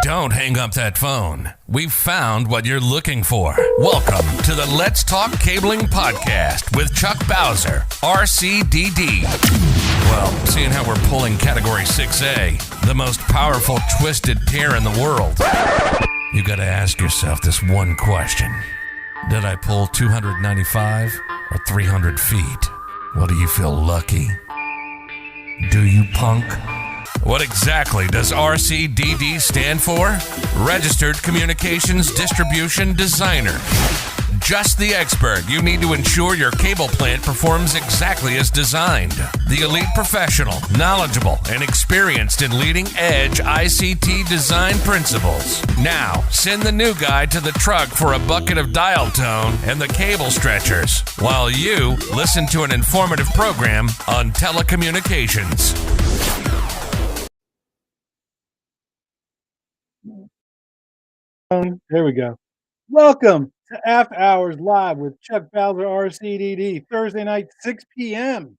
Don't hang up that phone. We've found what you're looking for. Welcome to the Let's Talk Cabling Podcast with Chuck Bowser, RCDD. Well, seeing how we're pulling Category 6A, the most powerful twisted pair in the world, you gotta ask yourself this one question. Did I pull 295 or 300 feet? Well, do you feel lucky? Do you, punk? What exactly does RCDD stand for? Registered Communications Distribution Designer. Just the expert you need to ensure your cable plant performs exactly as designed. The elite professional, knowledgeable, and experienced in leading-edge ICT design principles. Now, send the new guy to the truck for a bucket of dial tone and the cable stretchers, while you listen to an informative program on telecommunications. There we go. Welcome to After Hours Live with Chuck Bowser, RCDD, Thursday night, 6 p.m.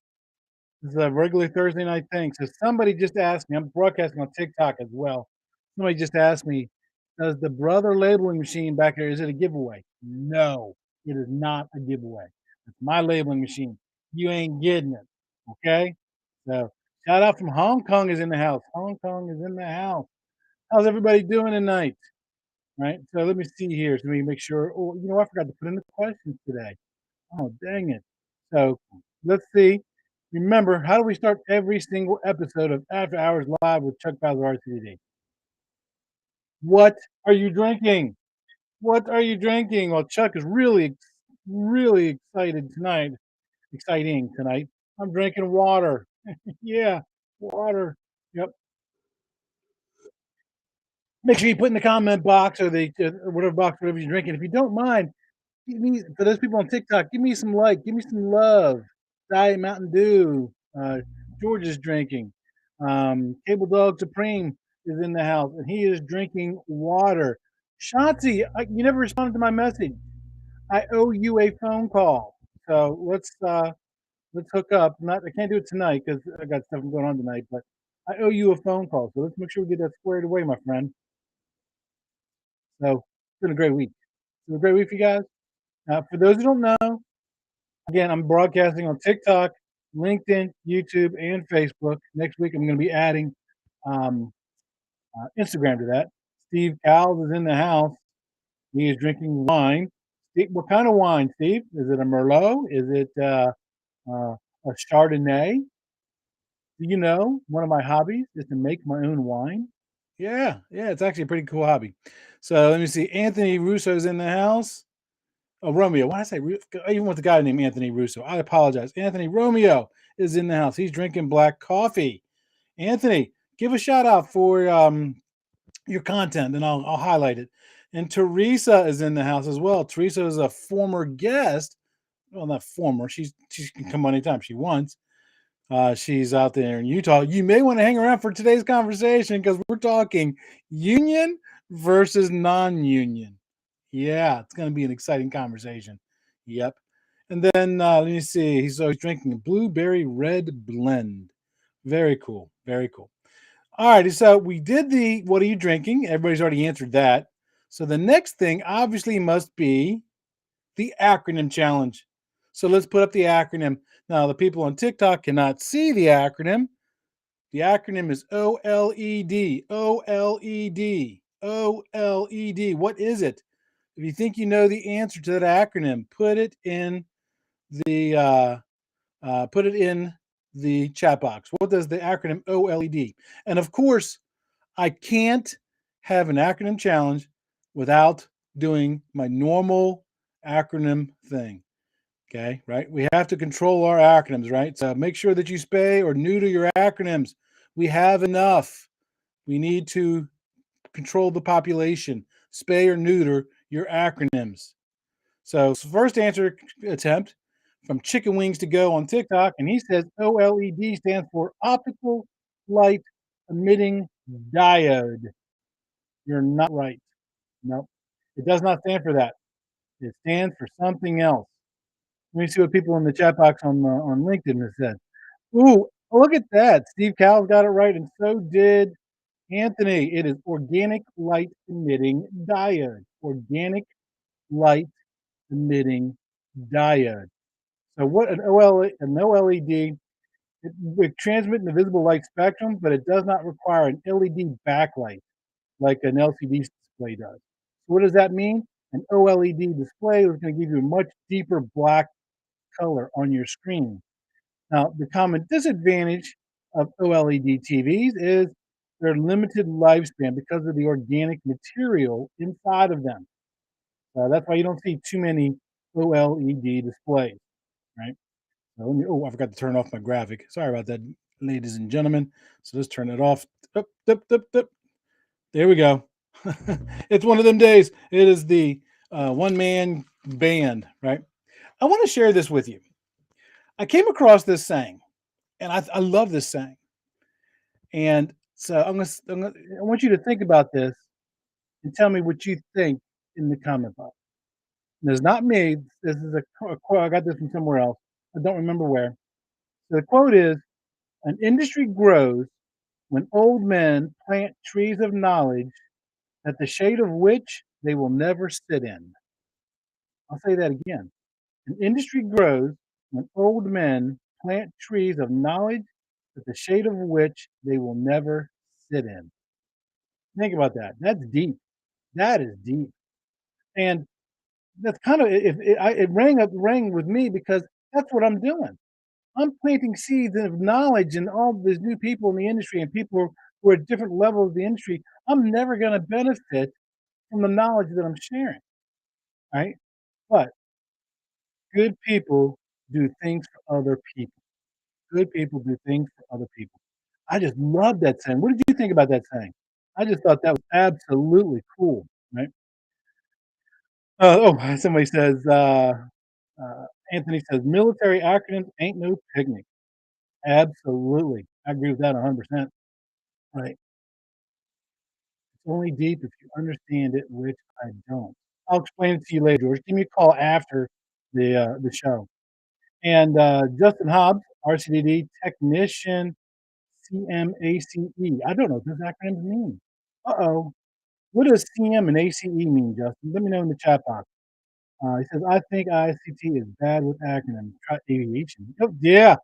This is a regular Thursday night thing. So somebody just asked me, I'm broadcasting on TikTok as well. Somebody just asked me, does the brother labeling machine back there, is it a giveaway? No, it is not a giveaway. It's my labeling machine. You ain't getting it, okay? So shout out from Hong Kong is in the house. Hong Kong is in the house. How's everybody doing tonight? Right, so let me see here, so let me make sure. Oh, you know, I forgot to put in the questions today. Oh, dang it. So let's see. Remember, how do we start every single episode of After Hours Live with Chuck Bowser RCD? What are you drinking? What are you drinking? Well, Chuck is really excited tonight. Exciting tonight. I'm drinking water. Yeah, water. Yep. Make sure you put in the comment box or the whatever box, whatever you're drinking. If you don't mind, give me, for those people on TikTok, give me some like, give me some love. Diet Mountain Dew. George is drinking. Cable Dog Supreme is in the house, and he is drinking water. Shanti, you never responded to my message. I owe you a phone call, so let's hook up. I can't do it tonight because I got stuff going on tonight, but I owe you a phone call, so let's make sure we get that squared away, my friend. So it's been a great week. It's been a great week for you guys. For those who don't know, again, I'm broadcasting on TikTok, LinkedIn, YouTube, and Facebook. Next week, I'm going to be adding um, Instagram to that. Steve Cowles is in the house. He is drinking wine. Steve, what kind of wine, Steve? Is it a Merlot? Is it a Chardonnay? Do you know one of my hobbies is to make my own wine? Yeah, it's actually a pretty cool hobby. So let me see. Anthony Russo's in the house. Oh, Romeo. Why did I say I even went the guy named Anthony Russo. I apologize. Anthony Romeo is in the house. He's drinking black coffee. Anthony, give a shout out for your content, and I'll highlight it. And Teresa is in the house as well. Teresa is a former guest. Well, not former. She can come anytime she wants. She's out there in Utah. You may want to hang around for today's conversation because we're talking union versus non-union. Yeah, it's going to be an exciting conversation. Yep. And then let me see. He's always drinking a blueberry red blend. Very cool. Very cool. All righty. So we did the what are you drinking? Everybody's already answered that. So the next thing obviously must be the acronym challenge. So let's put up the acronym. Now, the people on TikTok cannot see the acronym. The acronym is OLED. OLED. OLED. What is it? If you think you know the answer to that acronym, put it in the chat box. What does the acronym OLED? And of course, I can't have an acronym challenge without doing my normal acronym thing. Okay, right? We have to control our acronyms, right? So make sure that you spay or neuter your acronyms. We have enough. We need to control the population. Spay or neuter your acronyms. So first answer attempt from Chicken Wings to Go on TikTok, and he says OLED stands for optical light emitting diode. You're not right. No, it does not stand for that. It stands for something else. Let me see what people in the chat box on LinkedIn have said. Ooh, look at that! Steve Cowles got it right, and so did Anthony, it is organic light emitting diode. Organic light emitting diode. So what an OLED, it transmits the visible light spectrum, but it does not require an LED backlight like an LCD display does. So what does that mean? An OLED display is going to give you a much deeper black color on your screen. Now, the common disadvantage of OLED TVs is their limited lifespan because of the organic material inside of them. That's why you don't see too many OLED displays, right? So oh, I forgot to turn off my graphic. Sorry about that, ladies and gentlemen. So let's turn it off. Up, up, up, up. There we go. It's one of them days. It is the one man band, right? I want to share this with you. I came across this saying, and I love this saying. And so I want you to think about this and tell me what you think in the comment box. And it's not me. This is a quote. I got this from somewhere else. I don't remember where. So the quote is, an industry grows when old men plant trees of knowledge at the shade of which they will never sit in. I'll say that again. An industry grows when old men plant trees of knowledge at the shade of which they will never sit in. Think about that. That's deep. That is deep. And that's kind of it rang with me because that's what I'm doing. I'm planting seeds of knowledge and all these new people in the industry and people who are at different levels of the industry. I'm never going to benefit from the knowledge that I'm sharing, right? But good people do things for other people. Good people do things for other people. I just love that saying. What did you think about that saying? I just thought that was absolutely cool, right? Somebody says, Anthony says, military acronyms ain't no picnic. Absolutely. I agree with that 100%. Right. It's only deep if you understand it, which I don't. I'll explain it to you later, George. Give me a call after the show. And Justin Hobbs, RCDD technician, CMACE. I don't know what those acronyms mean. Uh-oh. What does CM and ACE mean, Justin? Let me know in the chat box. He says, I think ICT is bad with acronyms. Try aviation. Oh, yeah.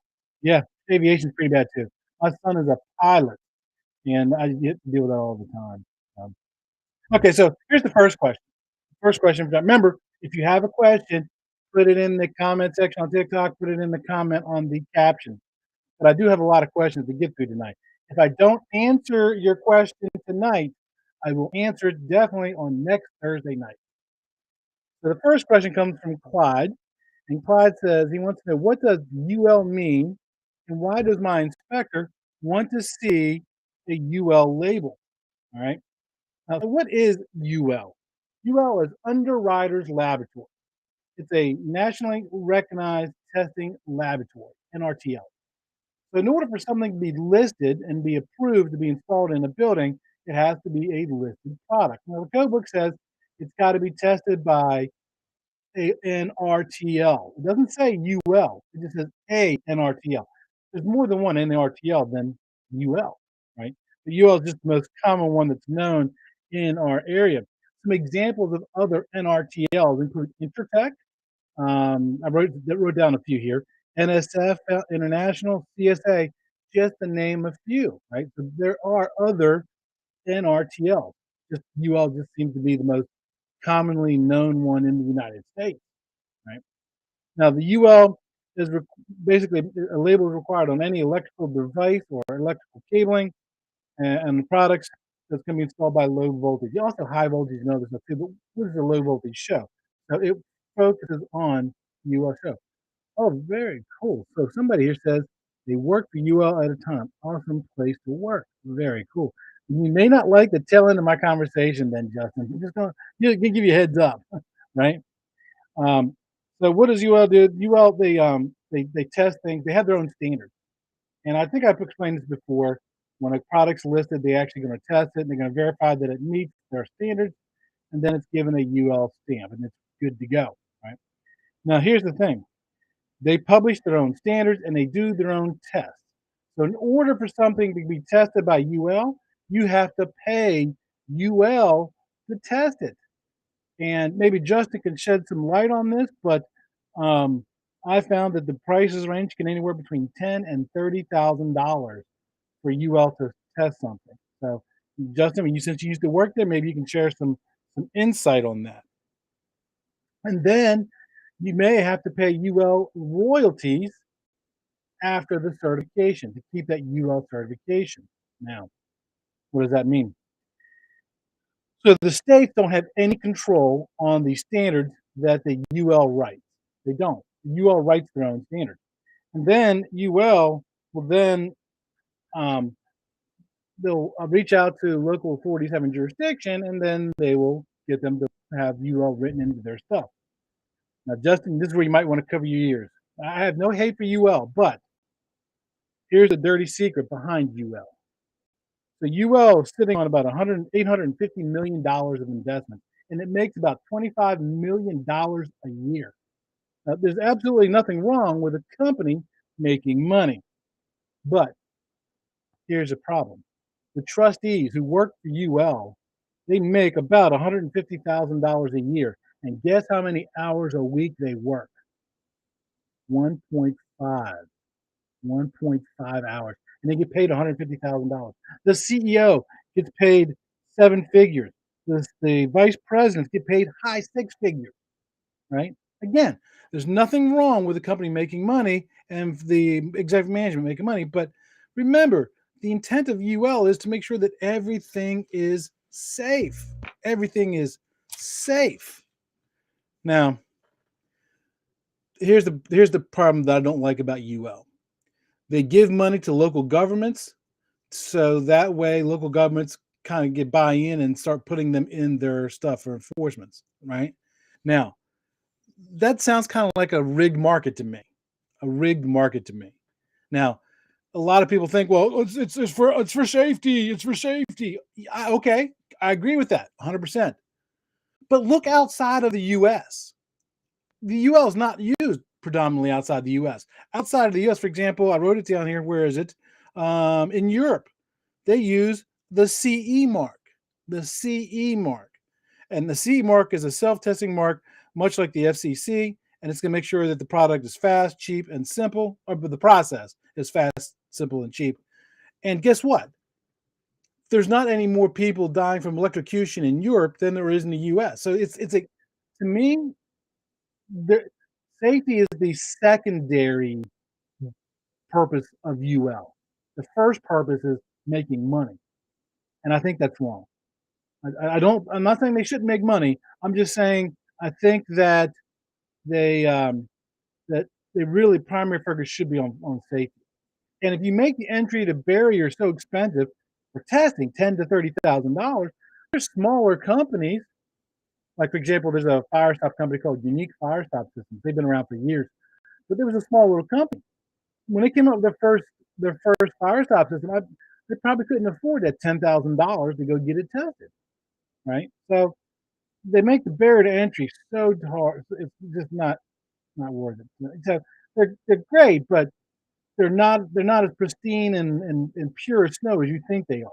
Yeah. Aviation is pretty bad too. My son is a pilot, and I get to deal with that all the time. Okay, so here's the first question. First question. Remember, if you have a question, put it in the comment section on TikTok, put it in the comment on the caption. But I do have a lot of questions to get through tonight. If I don't answer your question tonight, I will answer it definitely on next Thursday night. So the first question comes from Clyde, and Clyde says he wants to know, what does UL mean, and why does my inspector want to see a UL label? All right. Now, so what is UL? UL is Underwriters Laboratory. It's a nationally recognized testing laboratory, NRTL. So in order for something to be listed and be approved to be installed in a building, it has to be a listed product. Now, the code book says it's got to be tested by a NRTL. It doesn't say UL. It just says a NRTL. There's more than one NRTL than UL, right? The UL is just the most common one that's known in our area. Some examples of other NRTLs include Intertech. I wrote down a few here. NSF International, CSA, just to name a few, right? So there are other NRTLs. Just UL just seems to be the most commonly known one in the United States, right? Now, the UL is basically a label is required on any electrical device or electrical cabling and the products that's going to be installed by low voltage. Also, high voltage and other stuff too, but what is a low voltage show? So it focuses on UL show. Oh, very cool. So somebody here says they work for UL at a time. Awesome place to work. Very cool. You may not like the tail end of my conversation then, Justin. I'm just going to give you a heads up, right? Um, so what does UL do? UL, they test things. They have their own standards. And I think I've explained this before. When a product's listed, they're actually going to test it, and they're going to verify that it meets their standards, and then it's given a UL stamp, and it's good to go, right? Now, here's the thing. They publish their own standards, and they do their own tests. So in order for something to be tested by UL, you have to pay UL to test it. And maybe Justin can shed some light on this, but um, I found that the prices range can anywhere between $10,000 and $30,000 for UL to test something. So, Justin, since you used to work there, maybe you can share some insight on that. And then you may have to pay UL royalties after the certification to keep that UL certification. Now, what does that mean? So the states don't have any control on the standards that the UL writes. They don't. UL writes their own standards. And then UL will then um, they'll reach out to local 47 jurisdiction, and then they will get them to have UL written into their stuff. Now, Justin, this is where you might want to cover your ears. I have no hate for UL, but here's a dirty secret behind UL. So UL is sitting on about $850 million of investment, and it makes about $25 million a year. Now, there's absolutely nothing wrong with a company making money, but here's a problem. The trustees who work for UL, they make about $150,000 a year. And guess how many hours a week they work? 1.5. 1.5 hours. And they get paid $150,000. The CEO gets paid seven figures. The vice presidents get paid high six figures, right? Again, there's nothing wrong with the company making money and the executive management making money. But remember, the intent of UL is to make sure that everything is safe. Everything is safe. Now, here's the problem that I don't like about UL. They give money to local governments, so that way local governments kind of get buy-in and start putting them in their stuff for enforcements, right? Now, that sounds kind of like a rigged market to me. A rigged market to me. Now, a lot of people think, well, it's for safety. It's for safety. Okay, I agree with that 100%. But look outside of the U.S. The UL is not used predominantly outside the U.S. Outside of the U.S., for example, I wrote it down here. Where is it? In Europe, they use the CE mark. The CE mark. And the CE mark is a self-testing mark, much like the FCC, and it's going to make sure that the product is fast, cheap, and simple, or the process is fast, simple, and cheap. And guess what? There's not any more people dying from electrocution in Europe than there is in the U.S. So it's a to me, the safety is the secondary purpose of UL. The first purpose is making money, and I think that's wrong. I don't. I'm not saying they shouldn't make money. I'm just saying I think that they that they really primary focus should be on safety. And if you make the entry to barrier so expensive for testing, $10,000 to $30,000, there's smaller companies. Like for example, there's a fire stop company called Unique Fire Stop Systems. They've been around for years, but there was a small little company. When they came up with their first fire stop system, they probably couldn't afford that $10,000 to go get it tested, right? So they make the barrier to entry so hard. It's just not worth it. So they're great, but they're not as pristine and pure as snow as you think they are.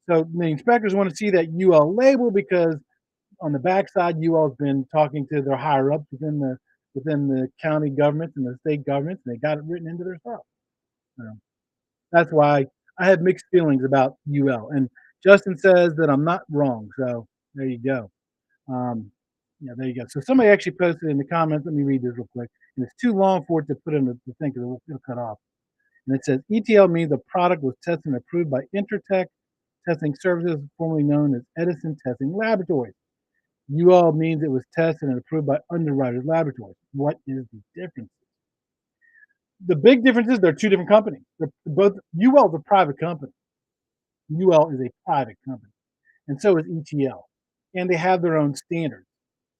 So the inspectors want to see that UL label because on the backside, UL has been talking to their higher ups within the county governments and the state governments, and they got it written into their stuff. So that's why I have mixed feelings about UL. And Justin says that I'm not wrong. So there you go. Um, yeah, there you go. So somebody actually posted in the comments. Let me read this real quick. And it's too long for it to put in the thing because it'll cut off. And it says ETL means the product was tested and approved by Intertech Testing Services, formerly known as Edison Testing Laboratories. UL means it was tested and approved by Underwriters Laboratories. What is the difference? The big difference is they're two different companies. They're both UL is a private company. UL is a private company, and so is ETL, and they have their own standards.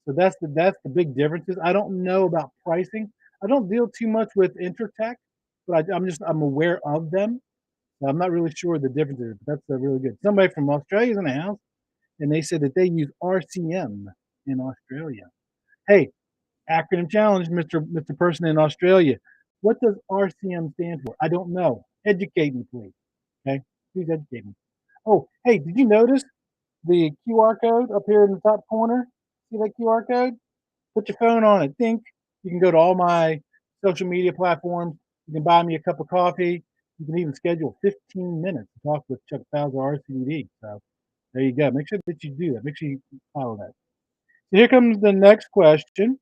So that's the big differences. I don't know about pricing. I don't deal too much with Intertech, but I'm aware of them. So I'm not really sure the differences. But that's really good. Somebody from Australia is in the house, and they said that they use RCM in Australia. Hey, acronym challenge, Mr. Person in Australia. What does RCM stand for? I don't know. Educate me, please. Okay, please educate me. Oh, hey, did you notice the QR code up here in the top corner? See that QR code? Put your phone on it. Think. You can go to all my social media platforms. You can buy me a cup of coffee. You can even schedule 15 minutes to talk with Chuck Bowser, RCDD. So there you go. Make sure that you do that. Make sure you follow that. So here comes the next question.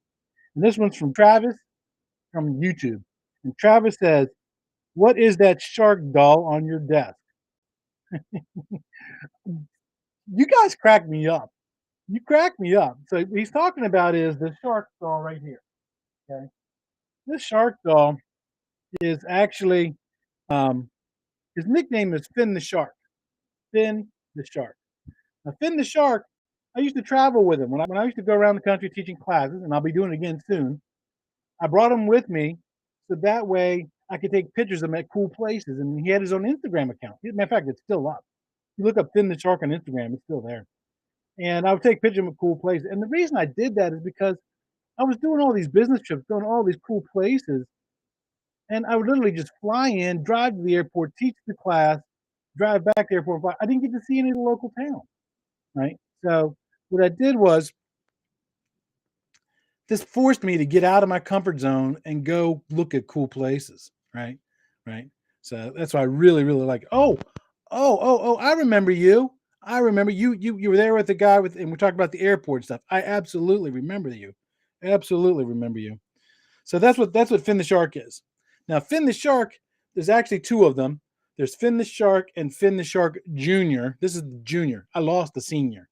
And this one's from Travis from YouTube. And Travis says, "What is that shark doll on your desk?" You guys crack me up. You crack me up. So what he's talking about is the shark doll right here. Okay. This shark doll is actually his nickname is Finn the Shark. Finn the Shark. Now Finn the Shark, I used to travel with him when I used to go around the country teaching classes, and I'll be doing it again soon. I brought him with me so that way I could take pictures of him at cool places. And he had his own Instagram account. Matter of fact, it's still up. You look up Finn the Shark on Instagram, it's still there. And I would take pictures of him at cool places. And the reason I did that is because I was doing all these business trips, going to all these cool places, and I would literally just fly in, drive to the airport, teach the class, drive back to the airport. I didn't get to see any of the local towns, right? So what I did was this forced me to get out of my comfort zone and go look at cool places, right? Right. So that's why I really, really like. Oh! I remember you. I remember you were there with the guy with, and we talked about the airport stuff. I absolutely remember you. Absolutely remember you. So that's what Finn the Shark is. Now Finn the Shark, there's actually two of them. There's Finn the Shark and Finn the Shark Junior. This is the junior. I lost the senior.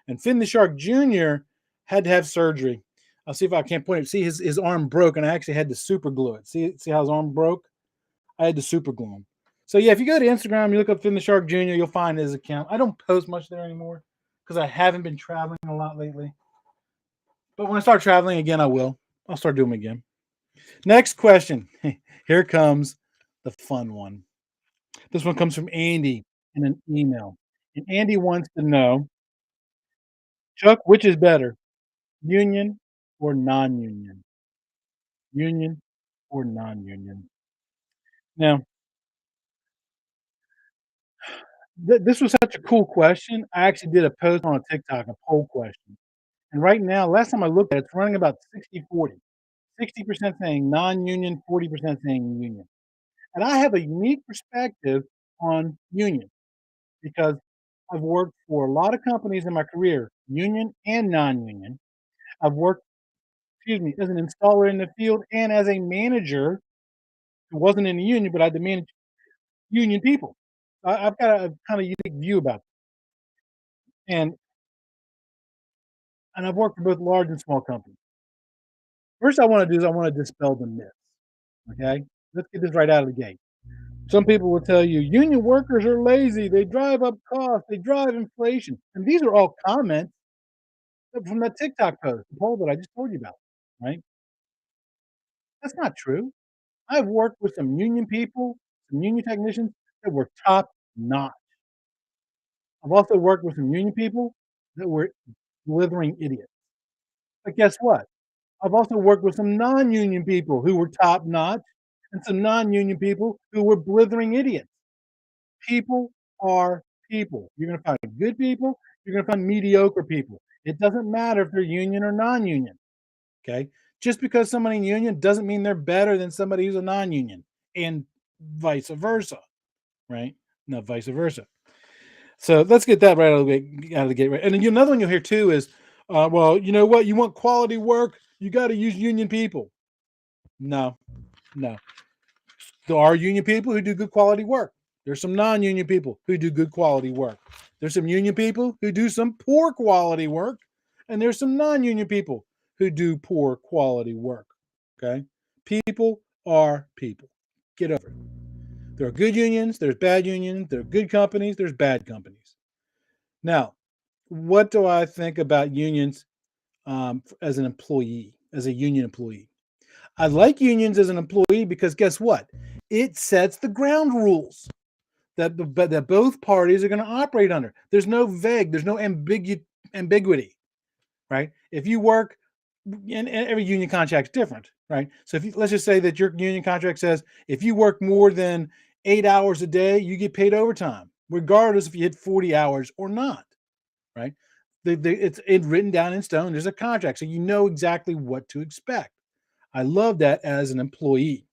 And Finn the Shark Junior had to have surgery. I'll see if I can't point it. See, his arm broke, and I actually had to super glue it. See how his arm broke? I had to super glue him. So yeah, if you go to Instagram, you look up Finn the Shark Jr., you'll find his account. I don't post much there anymore because I haven't been traveling a lot lately. But when I start traveling again, I will. I'll start doing them again. Next question. Here comes the fun one. This one comes from Andy in an email. And Andy wants to know, Chuck, which is better, union or non-union? Union or non-union? Now, this was such a cool question. I actually did a post on TikTok, a poll question. And right now, last time I looked at it, it's running about 60-40. 60% saying non-union, 40% saying union. And I have a unique perspective on union because I've worked for a lot of companies in my career, union and non-union. I've worked, as an installer in the field and as a manager who wasn't in the union, but I had to manage union people. I've got a kind of unique view about it. And I've worked for both large and small companies. First, I want to do is I want to dispel the myths. Okay, let's get this right out of the gate. Some people will tell you union workers are lazy. They drive up costs. They drive inflation. And these are all comments from that TikTok post, the poll that I just told you about. Right? That's not true. I've worked with some union people, some union technicians that were top notch. I've also worked with some union people that were blithering idiots. But guess what? I've also worked with some non-union people who were top notch and some non-union people who were blithering idiots. People are people. You're going to find good people. You're going to find mediocre people. It doesn't matter if they're union or non-union. Okay. Just because somebody in union doesn't mean they're better than somebody who's a non-union, and vice versa. Right? No, vice versa. So let's get that right out of the gate. Right. And then another one you'll hear too is, well, you know what? You want quality work, you got to use union people. No. There are union people who do good quality work. There's some non-union people who do good quality work. There's some union people who do some poor quality work. And there's some non-union people who do poor quality work. Okay? People are people. Get over it. There are good unions, there's bad unions, there are good companies, there's bad companies. Now, what do I think about unions as an employee, as a union employee? I like unions as an employee because guess what? It sets the ground rules that both parties are going to operate under. There's no ambiguity, right? If you work, and every union contract is different, right? So let's just say that your union contract says if you work more than 8 hours a day, you get paid overtime. regardless if you hit 40 hours or not, right? It's written down in stone. There's a contract, so you know exactly what to expect. I love that as an employee.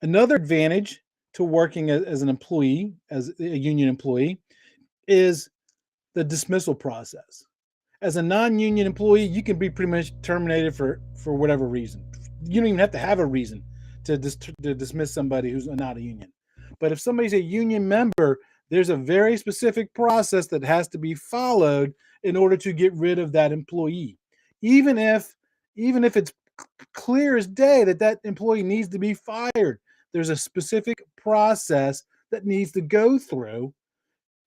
Another advantage to working as an employee, as a union employee, is the dismissal process. As a non-union employee, you can be pretty much terminated for whatever reason. You don't even have to have a reason to dismiss somebody who's not a union. But if somebody's a union member, there's a very specific process that has to be followed in order to get rid of that employee. Even if it's clear as day that that employee needs to be fired, there's a specific process that needs to go through.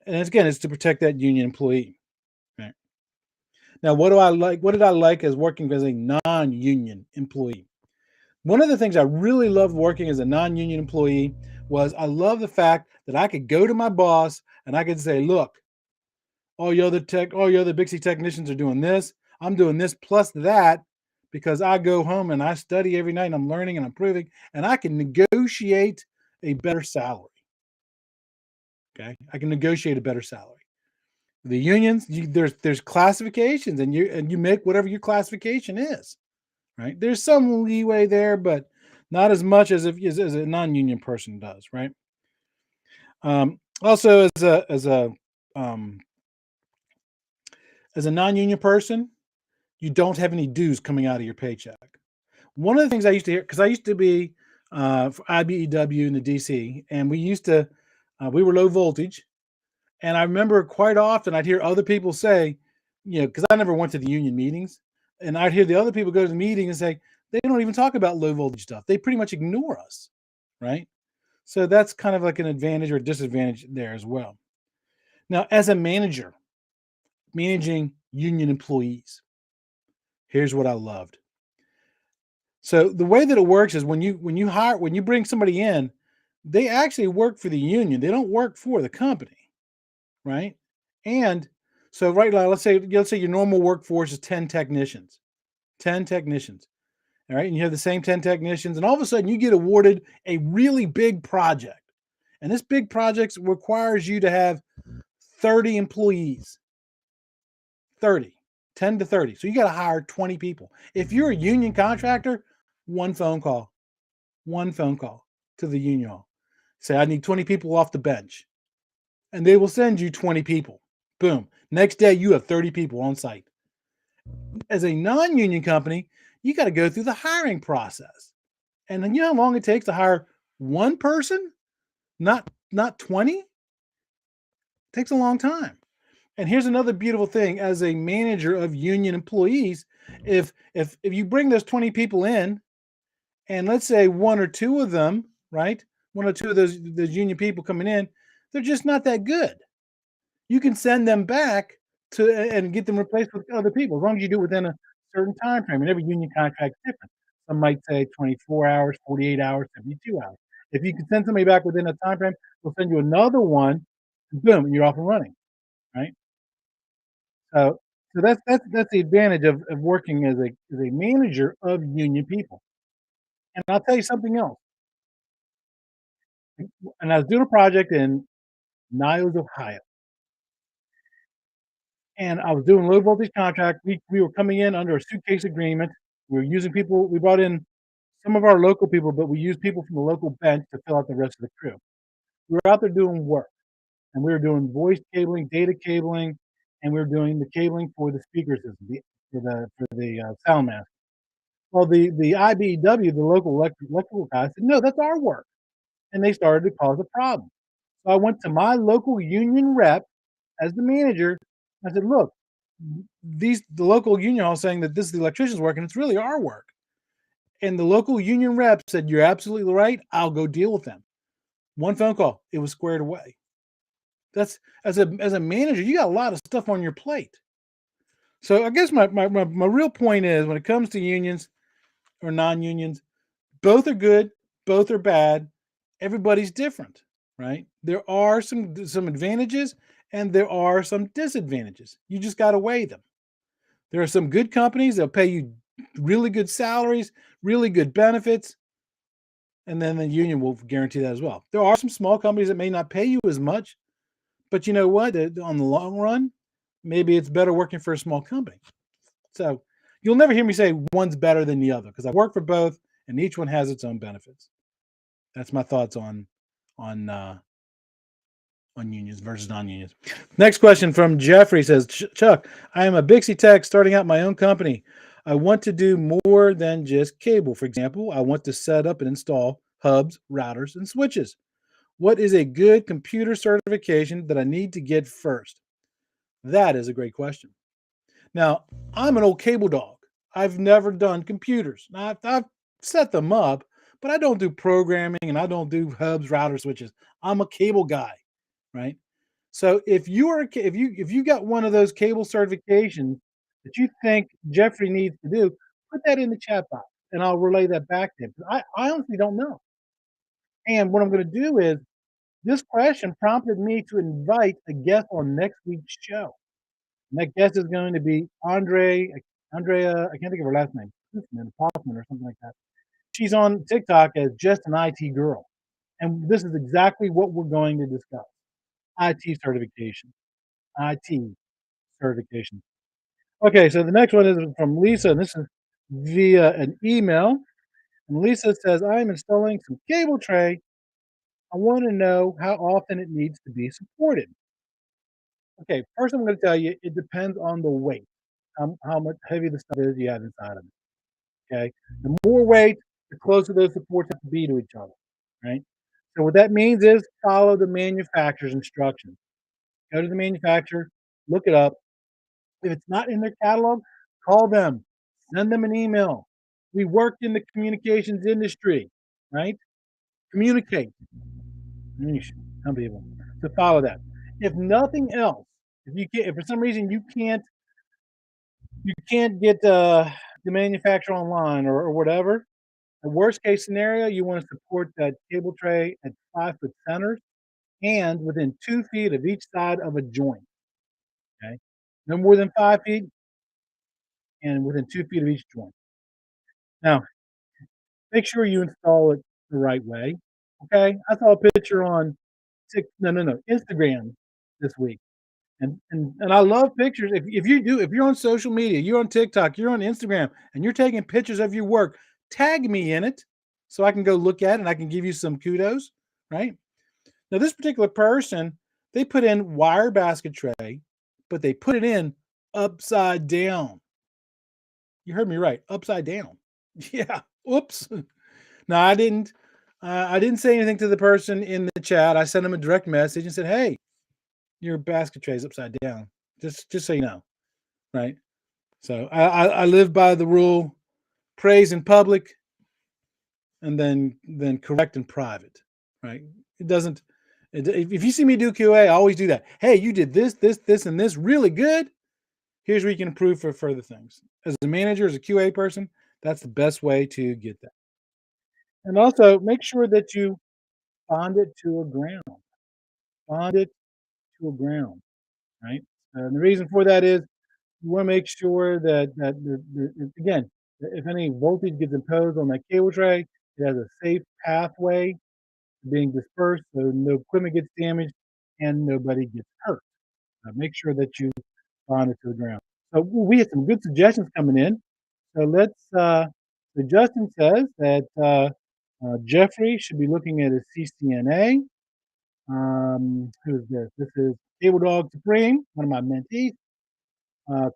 And again, it's to protect that union employee. Right? Now, what do I like? What did I like as working as a non-union employee? One of the things I really loved working as a non-union employee was I love the fact that I could go to my boss and I could say, look, all your other Big C technicians are doing this. I'm doing this plus that because I go home and I study every night and I'm learning and I'm improving and I can negotiate a better salary. Okay. I can negotiate a better salary. The unions, there's classifications and you make whatever your classification is. Right? There's some leeway there, but not as much as as a non-union person does, right? Also, um, as a non-union person, you don't have any dues coming out of your paycheck. One of the things I used to hear, because I used to be for IBEW in the DC, and we were low voltage, and I remember quite often I'd hear other people say, because I never went to the union meetings, and I'd hear the other people go to the meeting and say, they don't even talk about low voltage stuff. They pretty much ignore us, right? So that's kind of like an advantage or disadvantage there as well. Now, as a manager, managing union employees, here's what I loved. So the way that it works is when you bring somebody in, they actually work for the union. They don't work for the company, right? And so right now, let's say your normal workforce is 10 technicians. 10 technicians. All right. And you have the same 10 technicians, and all of a sudden you get awarded a really big project. And this big project requires you to have 30 employees. 30, 10 to 30. So you got to hire 20 people. If you're a union contractor, one phone call to the union hall. Say, I need 20 people off the bench. And they will send you 20 people. Boom. Next day, you have 30 people on site. As a non-union company, you got to go through the hiring process. And then you know how long it takes to hire one person? Not 20? It takes a long time. And here's another beautiful thing as a manager of union employees, if you bring those 20 people in, and let's say one or two of them, right? One or two of those union people coming in, they're just not that good. You can send them back and get them replaced with other people as long as you do it within a certain time frame. And every union contract is different. Some might say 24 hours, 48 hours, 72 hours. If you can send somebody back within a time frame, they'll send you another one, and boom, and you're off and running, right? So that's the advantage of working as a manager of union people. And I'll tell you something else. And I was doing a project in Niles, Ohio, and I was doing low voltage contract. We were coming in under a suitcase agreement. We were using people. We brought in some of our local people, but we used people from the local bench to fill out the rest of the crew. We were out there doing work, and we were doing voice cabling, data cabling, and we were doing the cabling for the speaker system, for the sound mask. Well, the IBEW, the local electrical guy, said, "No, that's our work," and they started to cause a problem. So I went to my local union rep as the manager. I said, "Look, the local union hall is saying that this is the electrician's work, and it's really our work." And the local union rep said, "You're absolutely right. I'll go deal with them." One phone call, it was squared away. That's as a manager, you got a lot of stuff on your plate. So I guess my real point is when it comes to unions or non-unions, both are good, both are bad. Everybody's different, right? There are some advantages and there are some disadvantages. You just got to weigh them. There are some good companies that'll pay you really good salaries, really good benefits, and then the union will guarantee that as well. There are some small companies that may not pay you as much, But you know what? On the long run, maybe it's better working for a small company. So you'll never hear me say one's better than the other because I work for both, and each one has its own benefits. That's my thoughts on uh, on unions versus non-unions. Next question from Jeffrey says, Chuck, I am a Bixie tech starting out my own company. I want to do more than just cable. For example, I want to set up and install hubs, routers, and switches. What is a good computer certification that I need to get first? That is a great question. Now, I'm an old cable dog. I've never done computers. I've set them up, but I don't do programming and I don't do hubs, routers, switches. I'm a cable guy, right? So if you got one of those cable certifications that you think Jeffrey needs to do, put that in the chat box and I'll relay that back to him. I honestly don't know. And what I'm going to do is this question prompted me to invite a guest on next week's show. And that guest is going to be Andrea, I can't think of her last name, Hoffman or something like that. She's on TikTok as just an IT girl. And this is exactly what we're going to discuss. IT certification. IT certification. Okay, so the next one is from Lisa, and this is via an email. And Lisa says, I'm installing some cable tray. I want to know how often it needs to be supported. Okay, first I'm going to tell you it depends on the weight, how much heavy the stuff is you have inside of it. Okay, the more weight, the closer those supports have to be to each other. Right. So what that means is follow the manufacturer's instructions. Go to the manufacturer, look it up. If it's not in their catalog, call them, send them an email. We work in the communications industry, right? Communicate. Some people. So follow that. If nothing else, if for some reason you can't get the manufacturer online or whatever, the worst case scenario, you want to support that cable tray at 5-foot centers and within 2 feet of each side of a joint. Okay, no more than 5 feet and within 2 feet of each joint. Now, make sure you install it the right way. Okay, I saw a picture on Instagram this week. And I love pictures. If you're on social media, you're on TikTok, you're on Instagram, and you're taking pictures of your work, tag me in it so I can go look at it and I can give you some kudos, right? Now, this particular person, they put in wire basket tray, but they put it in upside down. You heard me right, upside down. Yeah. Oops. No, I didn't. I didn't say anything to the person in the chat. I sent them a direct message and said, "Hey, your basket tray is upside down. Just so you know, right?" So I live by the rule: praise in public, and then correct in private, right? It doesn't. If you see me do QA, I always do that. Hey, you did this, and this really good. Here's where you can improve for further things. As a manager, as a QA person, that's the best way to get that. And also make sure that you bond it to a ground. Bond it to a ground, right? And the reason for that is you want to make sure that again, if any voltage gets imposed on that cable tray, it has a safe pathway being dispersed so no equipment gets damaged and nobody gets hurt. Make sure that you bond it to the ground. So we had some good suggestions coming in. So so Justin says that Jeffrey should be looking at his CCNA. Who is this? This is Cable Dog Supreme, one of my mentees.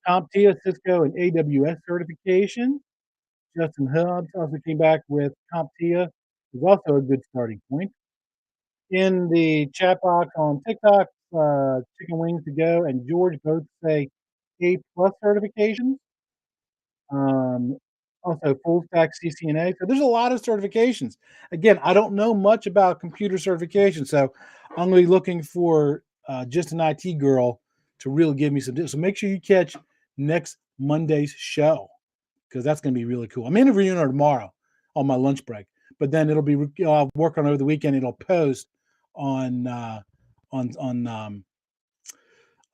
CompTIA, Cisco, and AWS certification. Justin Hubbs also came back with CompTIA, is also a good starting point. In the chat box on TikTok, Chicken Wings to Go and George both say A+ certifications. Also full stack CCNA. So there's a lot of certifications. Again, I don't know much about computer certification, so I'm going to be looking for just an IT girl to really give me some tips. So make sure you catch next Monday's show because that's going to be really cool. I'm interviewing her tomorrow on my lunch break, but then it'll be I'll work on it over the weekend. It'll post on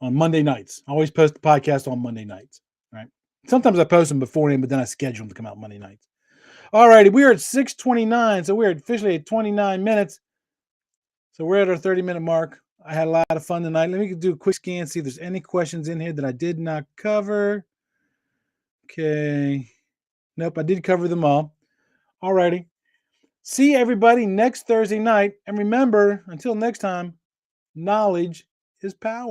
Monday nights. I always post the podcast on Monday nights. Right. Sometimes I post them beforehand, but then I schedule them to come out Monday nights. All righty, we are at 6:29, so we're officially at 29 minutes. So we're at our 30-minute mark. I had a lot of fun tonight. Let me do a quick scan, see if there's any questions in here that I did not cover. Okay. Nope, I did cover them all. All righty. See everybody next Thursday night. And remember, until next time, knowledge is power.